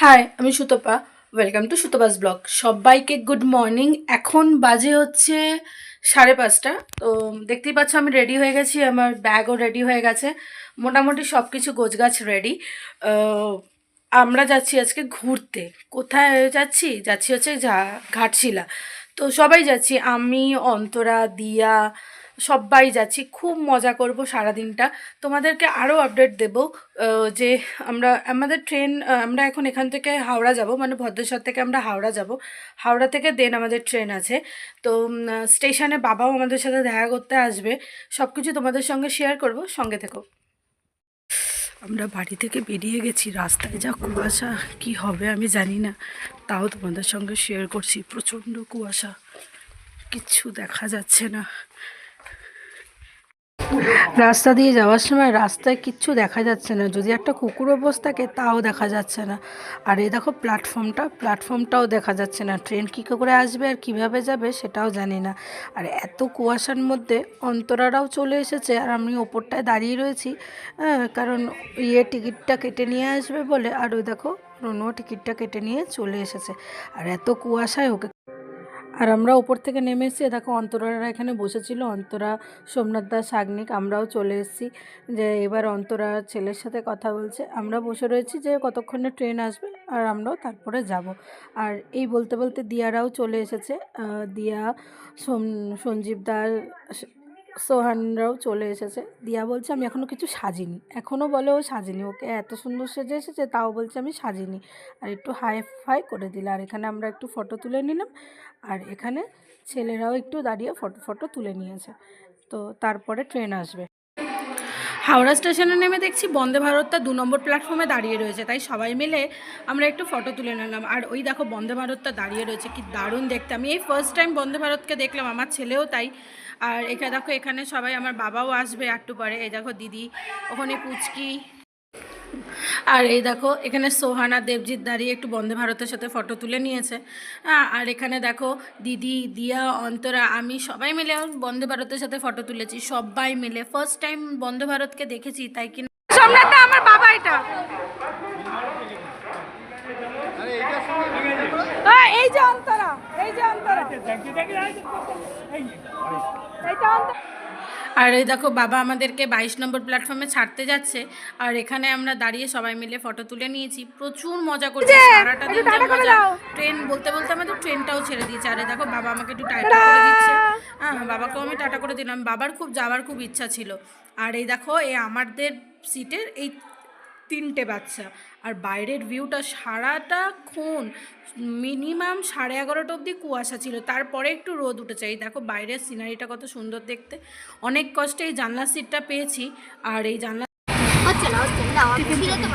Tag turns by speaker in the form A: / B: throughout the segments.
A: High, আমি Sutapa. Welcome to Sutapa's blog. সবাইকে good morning. এখন বাজে হচ্ছে 5:30। তো দেখতেই পাচ্ছ আমি রেডি হয়ে গেছি, আমার ব্যাগও রেডি হয়ে গেছে, মোটামুটি সব কিছু গোছগাছ রেডি। আমরা যাচ্ছি আজকে ঘুরতে। কোথায় যাচ্ছি যাচ্ছি হচ্ছে ঘাটশিলা। তো সবাই যাচ্ছি, আমি, অন্তরা, দিয়া, সবাই যাচ্ছি। খুব মজা করব সারাদিনটা। তোমাদেরকে আরও আপডেট দেব যে আমাদের ট্রেন, আমরা এখন এখান থেকে হাওড়া যাব, মানে ভদ্রেশ্বর থেকে আমরা হাওড়া যাব। হাওড়া থেকে দেন আমাদের ট্রেন আছে। তো স্টেশনে বাবাও আমাদের সাথে দেখা করতে আসবে। সব কিছু তোমাদের সঙ্গে শেয়ার করব, সঙ্গে থেকো। আমরা বাড়ি থেকে বেরিয়ে গেছি, রাস্তায় যা কুয়াশা, কি হবে আমি জানি না, তাও তোমাদের সঙ্গে শেয়ার করছি। প্রচণ্ড কুয়াশা, কিচ্ছু দেখা যাচ্ছে না। রাস্তা দিয়ে যাওয়ার সময় রাস্তায় কিচ্ছু দেখা যাচ্ছে না, যদি একটা কুকুরও বসে থাকে তাও দেখা যাচ্ছে না। আর এই দেখো প্ল্যাটফর্মটাও দেখা যাচ্ছে না। ট্রেন কী করে আসবে আর কিভাবে যাবে সেটাও জানি না। আর এত কুয়াশার মধ্যে অন্তরারাও চলে এসেছে, আর আমি ওপরটায় দাঁড়িয়ে রয়েছি, কারণ টিকিটটা কেটে নিয়ে আসবে বলে। আর ওই দেখো রনুও টিকিটটা কেটে নিয়ে চলে এসেছে। আর এত কুয়াশায় ওকে, আর আমরা ওপর থেকে নেমে এসেছি। দেখো অন্তরারা এখানে বসেছিল, অন্তরা, সোমনাথ দাস, সাগনিক, আমরাও চলে এসেছি। যে এবার অন্তরা ছেলের সাথে কথা বলছে, আমরা বসে রয়েছি যে কতক্ষণে ট্রেন আসবে আর আমরাও তারপরে যাব। আর এই বলতে বলতে দিয়ারাও চলে এসেছে। দিয়া, সঞ্জীব দাস, সোহানরাও চলে এসেছে। দিয়া বলছে আমি এখনও কিছু সাজিনি, এখনও বলে ও সাজিনি, ওকে এত সুন্দর সেজে এসেছে তাও বলছে আমি সাজিনি। আর একটু হাই ফাই করে দিল। আর এখানে আমরা একটু ফটো তুলে নিলাম, আর এখানে ছেলেরাও একটু দাঁড়িয়ে ফটো তুলে নিয়েছে। তো তারপরে ট্রেন আসবে। হাওড়া স্টেশনে নেমে দেখছি বন্দে ভারতটা 2 নম্বর প্ল্যাটফর্মে দাঁড়িয়ে রয়েছে, তাই সবাই মিলে আমরা একটু ফটো তুলে নিলাম। আর ওই দেখো বন্দে ভারতটা দাঁড়িয়ে রয়েছে, কি দারুণ দেখতে। আমি এই ফার্স্ট টাইম বন্দে ভারতকে দেখলাম, আমার ছেলেও তাই। আর এখানে দেখো এখানে সবাই, আমার বাবাও আসবে একটু পরে। এই দেখো দিদি ওখানে, পুচকি। আর এই দেখো এখানে সোহানা, দেবজিৎ দাঁড়িয়ে একটু বন্দে ভারতের সাথে ফটো তুলে নিয়েছে। আর এখানে দেখো দিদি, দিয়া, অন্তরা, আমি সবাই মিলে বন্দে ভারতের সাথে ফটো তুলেছি, সবাই মিলে। ফার্স্ট টাইম বন্দে ভারতকে দেখেছি, তাই কি সম্রাটটা আমার বাবা। এটা এই যে অন্তরা, এই যে অন্তরা, এইটা অন্তরা। আর এই দেখো বাবা আমাদেরকে 22 নম্বর প্ল্যাটফর্মে ছাড়তে যাচ্ছে। আর এখানে আমরা দাঁড়িয়ে সবাই মিলে ফটো তুলে নিয়েছি, প্রচুর মজা করছি সারাটা দিন। মজা, ট্রেন বলতে বলতে আমাদের ট্রেনটাও ছেড়ে দিয়েছে। আর দেখো বাবা আমাকে একটু টাটা করে দিচ্ছে। হ্যাঁ, বাবাকেও আমি টাটা করে দিলাম, বাবার খুব যাওয়ার খুব ইচ্ছা ছিল। আর এই দেখো আমাদের সিটের এই 3টে বাচ্চা। আর বাইরের ভিউটা সারাটাক্ষণ মিনিমাম 11:30 অবধি কুয়াশা ছিল, তারপরে একটু রোদ উঠেছে। এই দেখো বাইরের সিনারিটা কত সুন্দর দেখতে। অনেক কষ্টে এই জানলার সিটটা পেয়েছি। আর এই জানলা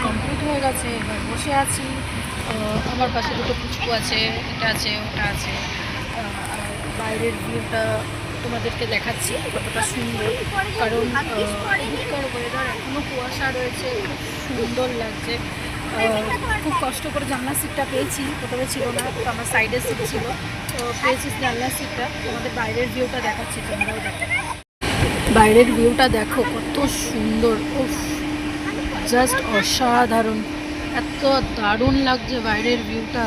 A: কমপ্লিট হয়ে গেছে, এবার বসে আছি। আমার পাশে দুটো পুচকু আছে, এটা আছে, ওটা আছে। আর বাইরের ভিউটা তোমাদেরকে দেখাচ্ছি কতটা সুন্দর, কারণ এদিককার ওয়েদার এখনও কুয়াশা রয়েছে, খুব সুন্দর লাগছে। খুব কষ্ট করে জানলার সিটটা পেয়েছি, প্রথমে ছিল না, তো আমার সাইডের সিট ছিল, তো পেয়েছি জানলার সিটটা। তোমাদের বাইরের ভিউটা দেখাচ্ছি, তোমরাও দেখো। বাইরের ভিউটা দেখো কত সুন্দর, উফ, জাস্ট অসাধারণ, এত দারুণ লাগছে বাইরের ভিউটা,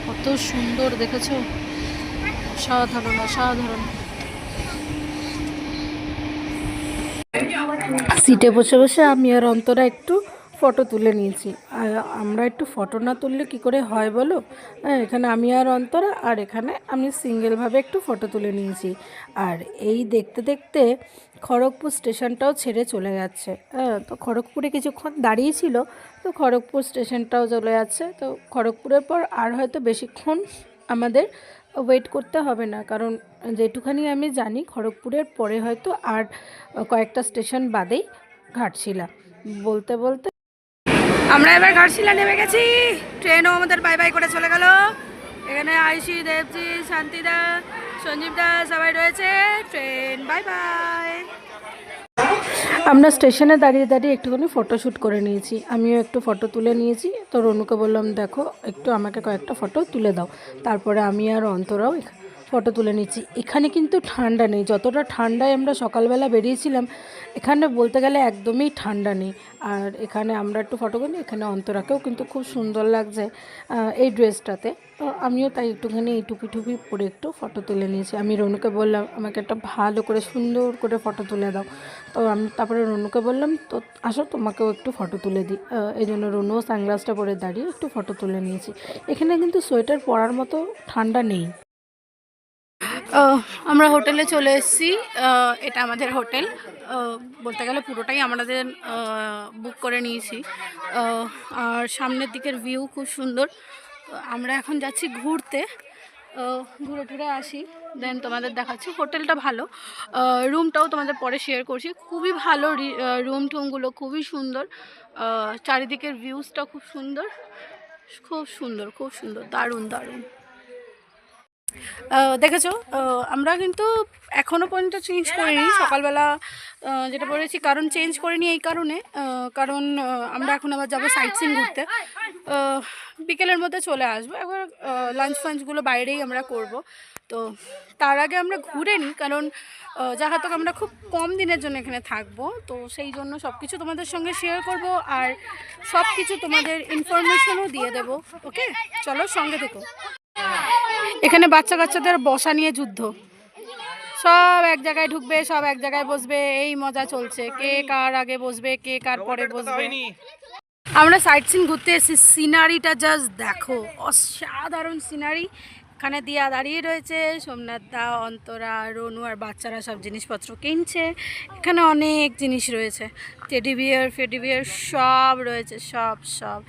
A: কত সুন্দর দেখেছো, অসাধারণ অসাধারণ। সিটে বসে বসে আমি আর অন্তরা একটু ফটো তুলে নিয়েছি। আর আমরা একটু ফটো না তুললে কি করে হয় বলো। এখানে আমি আর অন্তরা, আর এখানে আমি সিঙ্গেলভাবে একটু ফটো তুলে নিয়েছি। আর এই দেখতে দেখতে খড়গপুর স্টেশনটাও ছেড়ে চলে যাচ্ছে। তো খড়গপুরে কিছুক্ষণ দাঁড়িয়েছিল, তো খড়গপুর স্টেশনটাও চলে যাচ্ছে। তো খড়গপুরের পর আর হয়তো বেশিক্ষণ আমাদের ওয়েট করতে হবে না, কারণ যেটুখানি আমি জানি খড়গপুরের পরে হয়তো আর কয়েকটা স্টেশন বাদেই ঘাটশিলা। বলতে বলতে আমরা এবার ঘাটশিলা নেমে গেছি। ট্রেনও আমাদের বাই বাই করে চলে গেল। এখানে আয়ুষী, দেবজি, শান্তিদা, সঞ্জীব দা সবাই রয়েছে। Train bye bye. আমরা স্টেশনে দাঁড়িয়ে দাঁড়িয়ে একটুখানি ফটোশ্যুট করে নিয়েছি, আমিও একটু ফটো তুলে নিয়েছি। তো রনুকে বললাম দেখো একটু আমাকে কয়েকটা ফটো তুলে দাও। তারপরে আমি আর অন্তরাও ফটো তুলে নিচ্ছি। এখানে কিন্তু ঠান্ডা নেই, যতটা ঠান্ডায় আমরা সকালবেলা বেরিয়েছিলাম এখানে বলতে গেলে একদমই ঠান্ডা নেই। আর এখানে আমরা একটু ফটো করি, এখানে অন্তরাকেও কিন্তু খুব সুন্দর লাগছে এই ড্রেসটাতে। তো আমিও তাই একটুখানি এই টুপি টুপি পরে একটু ফটো তুলে নিয়েছি। আমি রনুকে বললাম আমাকে একটা ভালো করে সুন্দর করে ফটো তুলে দাও। তো আমি তারপরে রনুকে বললাম তো আসো তোমাকেও একটু ফটো তুলে দিই। এই জন্য রনুও সানগ্লাসটা পরে দাঁড়িয়ে একটু ফটো তুলে নিয়েছি। এখানে কিন্তু সোয়েটার পরার মতো ঠান্ডা নেই। আমরা হোটেলে চলে এসেছি। এটা আমাদের হোটেল, বলতে গেলে পুরোটাই আমাদের বুক করে নিয়েছি। আর সামনের দিকের ভিউ খুব সুন্দর। আমরা এখন যাচ্ছি ঘুরতে, ঘুরে টুরে আসি, দেন তোমাদের দেখাচ্ছি। হোটেলটা ভালো, রুমটাও তোমাদের পরে শেয়ার করছি। খুবই ভালো রুম টুমগুলো, খুবই সুন্দর। চারিদিকের ভিউজটা খুব সুন্দর, খুব সুন্দর, খুব সুন্দর, দারুণ দারুণ। দেখেছো আমরা কিন্তু এখনও পর্যন্ত চেঞ্জ করিনি সকালবেলা যেটা বলেছি, কারণ চেঞ্জ করিনি এই কারণে, কারণ আমরা এখন আবার যাবো সাইট সিন ঘুরতে। বিকেলের মধ্যে চলে আসবো। এবার লাঞ্চ ফাঞ্চগুলো বাইরেই আমরা করব। তো তার আগে আমরা ঘুরে নিই, কারণ যাহাতো আমরা খুব কম দিনের জন্য এখানে থাকবো, তো সেই জন্য সব কিছু তোমাদের সঙ্গে শেয়ার করব আর সব কিছু তোমাদের ইনফরমেশনও দিয়ে দেবো। ওকে, চলো সঙ্গে থেকো। এখানে বাচ্চা কাচ্চাদের বসা নিয়ে যুদ্ধ, সব এক জায়গায় ঢুকবে, সব এক জায়গায় বসবে, এই মজা চলছে। কে কার আগে বসবে, কে কার পরে বসবে। আমরা সাইট সিন ঘুরতে এসেছি, সিনারিটা জাস্ট দেখো, অসাধারণ সিনারি। এখানে দিয়া দাঁড়িয়ে রয়েছে, সোমনাথ দা, অন্তরা, রনু আর বাচ্চারা সব জিনিসপত্র কিনছে। এখানে অনেক জিনিস রয়েছে, টেডি বিয়ার ফেডি বিয়ার সব রয়েছে, সব সব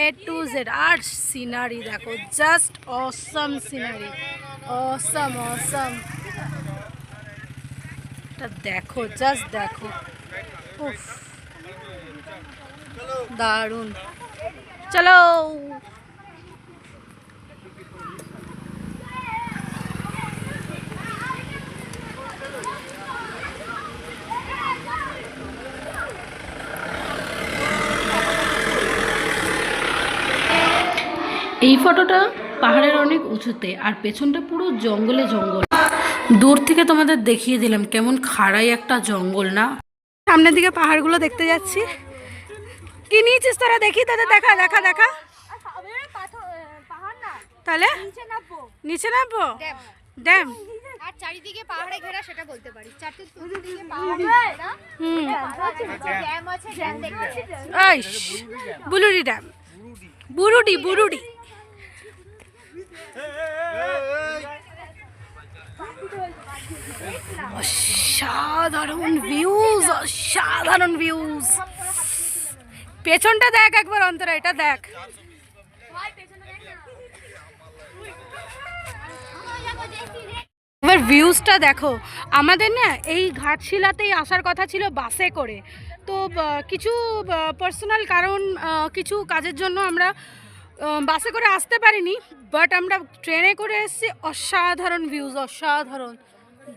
A: এ টু জেড। আর সিনারি দেখো, just awesome scenery, awesome awesome. এটা দেখো, জাস্ট দেখো, উফ দারুণ। চলো এই ফটোটা পাহাড়ের অনেক উঁচুতে, আর পেছনটা পুরো জঙ্গলে জঙ্গল। দূর থেকে তোমাদের দেখিয়ে দিলাম কেমন খাড়াই একটা জঙ্গল না। সামনের দিকে পাহাড়গুলো দেখতে যাচ্ছি। কি নিয়েছিস তোরা, দেখি তাদের, দেখা দেখা দেখা। তাহলে নিচে নামবো, ড্যাম
B: আর চারিদিকে পাহাড়ে ঘেরা, সেটা বলতে পারি। চারদিকে পাহাড়ে ঘেরা, ড্যাম আছে, ড্যাম দেখতে যাচ্ছি।
A: বুলুরি ড্যাম, বুরুডি বুরুডি। অসাধারণ ভিউজ, অসাধারণ ভিউজ। পেছনটা দেখ একবার অন্তরা, এটা দেখ। এবার ভিউজটা দেখো। আমাদের না এই ঘাটশিলাতেই আসার কথা ছিল বাসে করে, তো কিছু পার্সোনাল কারণ, কিছু কাজের জন্য আমরা বাসে করে আসতে পারিনি, বাট আমরা ট্রেনে করে এসেছি। অসাধারণ ভিউজ, অসাধারণ,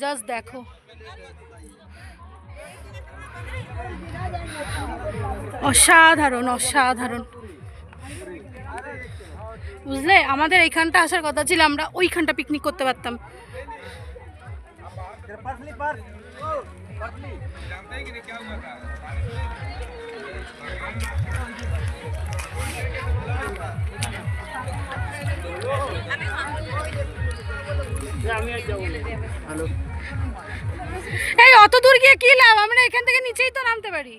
A: জাস্ট দেখো। অসাধারণ অসাধারণ, বুঝলে আমাদের এইখানটা আসার কথা ছিল, আমরা ওইখানটা পিকনিক করতে পারতাম। এই অত দূর গিয়ে কি লাভ, আমরা এখান থেকে নিচেই তো নামতে পারি।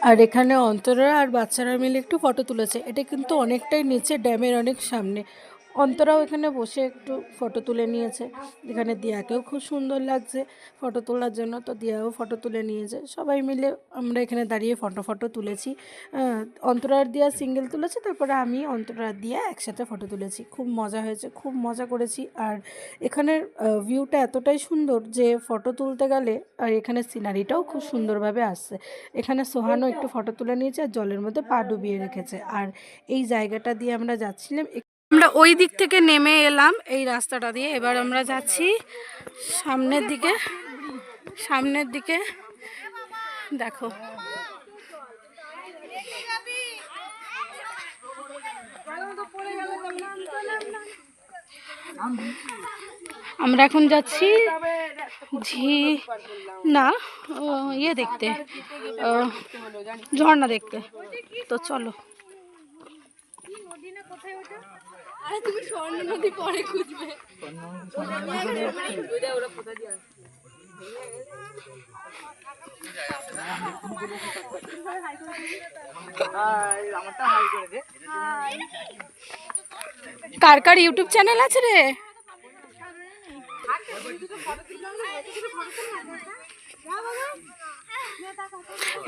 A: আর এখানে অন্তরা আর বাচ্চারা মিলে একটু ফটো তুলেছে। এটা কিন্তু অনেকটাই নিচে, ড্যামের অনেক সামনে। অন্তরাও এখানে বসে একটু ফটো তুলে নিয়েছে। এখানে দিয়াকেও খুব সুন্দর লাগছে ফটো তোলার জন্য, তো দিয়াও ফটো তুলে নিয়েছে। সবাই মিলে আমরা এখানে দাঁড়িয়ে ফটো তুলেছি। অন্তরার দিয়া সিঙ্গেল তুলেছে, তারপরে আমি অন্তরার দিয়া একসাথে ফটো তুলেছি। খুব মজা হয়েছে, খুব মজা করেছি। আর এখানের ভিউটা এতটাই সুন্দর যে ফটো তুলতে গেলে, আর এখানে সিনারিটাও খুব সুন্দরভাবে আসছে। এখানে সোহানও একটু ফটো তুলে নিয়েছে আর জলের মধ্যে পা ডুবিয়ে রেখেছে। আর এই জায়গাটা দিয়ে আমরা যাচ্ছিলাম, আমরা ওই দিক থেকে নেমে এলাম এই রাস্তাটা দিয়ে। এবার আমরা যাচ্ছি সামনের দিকে, সামনের দিকে দেখো। আমরা এখন যাচ্ছি না ইয়ে দেখতে, ঝর্ণা দেখতে। তো চলো। কার কার ইউটিউব চ্যানেল আছে রে?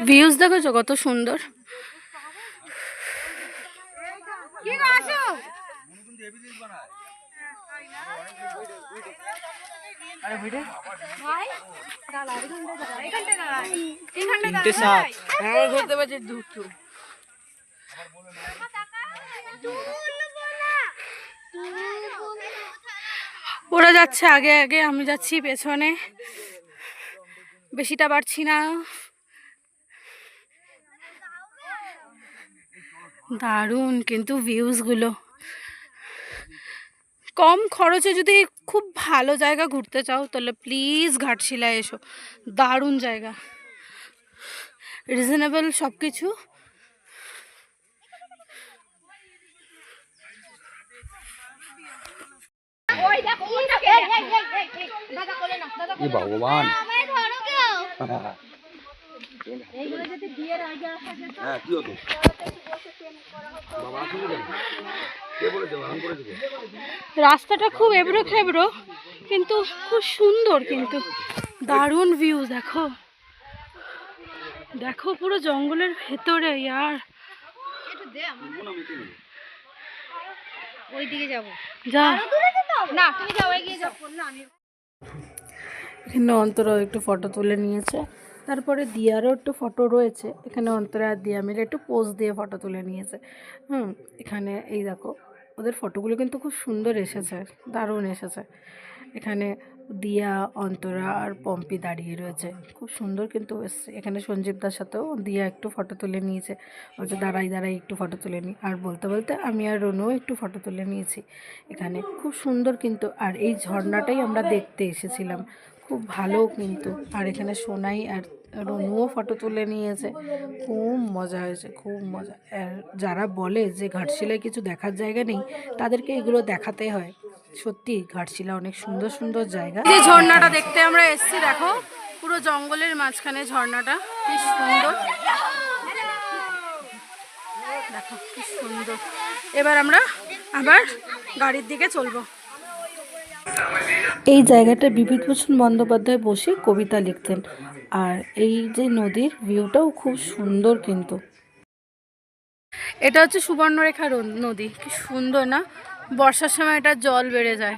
A: ভিউজ দেখেছো কত সুন্দর। ওরা যাচ্ছে আগে আগে, আমি যাচ্ছি পেছনে, বেশিটা পারছি না। দারুণ কিন্তু ভিউজগুলো। কম খরচে যদি খুব ভালো জায়গা ঘুরতে চাও তাহলে প্লিজ ঘাটশিলায় এসো, দারুণ জায়গা, রিজনেবল সব কিছু।
C: ভগবান
A: রাস্তাটা খুব এবড়ো খেবড়ো কিন্তু খুব সুন্দর, কিন্তু দারুণ ভিউ। দেখো দেখো পুরো জঙ্গলের ভেতরে ইয়ার।
B: ওইদিকে যাবো,
A: যা
B: না তুমি যাও, এগিয়ে যাও।
A: এখানে অন্তরা একটু ফটো তুলে নিয়েছে, তারপরে দিয়ারও একটু ফটো রয়েছে এখানে। অন্তরা আর দিয়া মিলে একটু পোজ দিয়ে ফটো তুলে নিয়েছে। এখানে এই দেখো ওদের ফটোগুলো কিন্তু খুব সুন্দর এসেছে, দারুণ এসেছে। এখানে দিয়া, অন্তরা আর পম্পি দাঁড়িয়ে রয়েছে, খুব সুন্দর কিন্তু এসছে। এখানে সঞ্জীবদার সাথেও দিয়া একটু ফটো তুলে নিয়েছে, বলছে দাঁড়াই দাঁড়াই একটু ফটো তুলে নিই। আর বলতে বলতে আমি আর রনুও একটু ফটো তুলে নিয়েছি। এখানে খুব সুন্দর কিন্তু, আর এই ঝর্ণাটাই আমরা দেখতে এসেছিলাম, খুব ভালো কিন্তু। আর এখানে সোনাই আর রনুও ফটো তুলে নিয়েছে, খুব মজা হয়েছে, খুব মজা। আর যারা বলে যে ঘাটশিলায় কিছু দেখার জায়গা নেই, তাদেরকে এগুলো দেখাতে হয়। সত্যি ঘাটশিলা অনেক সুন্দর সুন্দর জায়গা। যে ঝর্ণাটা দেখতে আমরা এসেছি, দেখো পুরো জঙ্গলের মাঝখানে ঝর্ণাটা, কি সুন্দর, দেখো কি সুন্দর। এবার আমরা আবার গাড়ির দিকে চলবো। এই জায়গাটা বিভূতিভূষণ বন্দ্যোপাধ্যায় বসে কবিতা লিখতেন। আর এই যে নদীর ভিউটাও খুব সুন্দর কিন্তু। এটা হচ্ছে সুবর্ণরেখা নদী, কি সুন্দর না? বর্ষার সময় এটা জল বেড়ে যায়।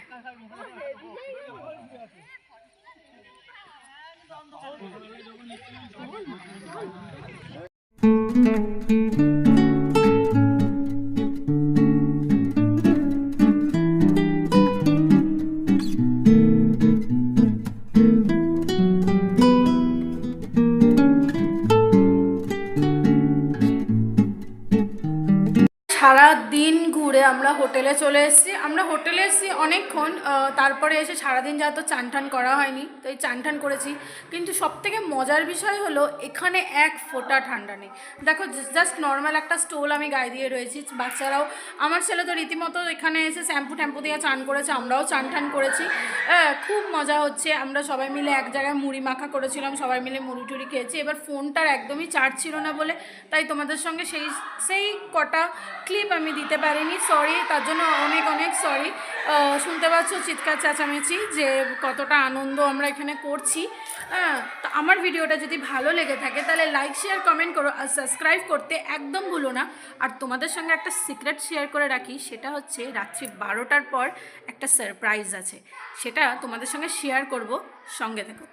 A: সারা দিন ঘুরে আমরা হোটেলে চলে এসেছি। আমরা হোটেলে এসেছি অনেকক্ষণ, তারপরে এসে সারাদিন যা তো চান টান করা হয়নি, তো এই চান টান করেছি। কিন্তু সবথেকে মজার বিষয় হলো এখানে এক ফোঁটা ঠান্ডা নেই। দেখো জাস্ট নর্মাল একটা স্টোল আমি গায়ে দিয়ে রয়েছি, বাচ্চারাও, আমার ছেলে তো রীতিমতো এখানে এসে শ্যাম্পু ট্যাম্পু দিয়ে চান করেছে, আমরাও চান টান করেছি। খুব মজা হচ্ছে। আমরা সবাই মিলে এক জায়গায় মুড়ি মাখা করেছিলাম, সবাই মিলে মুড়ি টুড়ি খেয়েছি। এবার ফোনটার একদমই চার্জ ছিল না বলে তাই তোমাদের সঙ্গে সেই কটা ক্লিপ আমি দিতে পারিনি, সরি, তার জন্য অনেক অনেক সরি। শুনতে পাচ্ছ চিৎকার চেঁচামেচি যে কতটা আনন্দ আমরা এখানে করছি। তো আমার ভিডিওটা যদি ভালো লেগে থাকে তাহলে লাইক শেয়ার কমেন্ট করো, আর সাবস্ক্রাইব করতে একদম ভুলো না। আর তোমাদের সঙ্গে একটা সিক্রেট শেয়ার করে রাখি, সেটা হচ্ছে রাত্রি 12টার পর একটা সারপ্রাইজ আছে, সেটা তোমাদের সঙ্গে শেয়ার করব, সঙ্গে থেকো।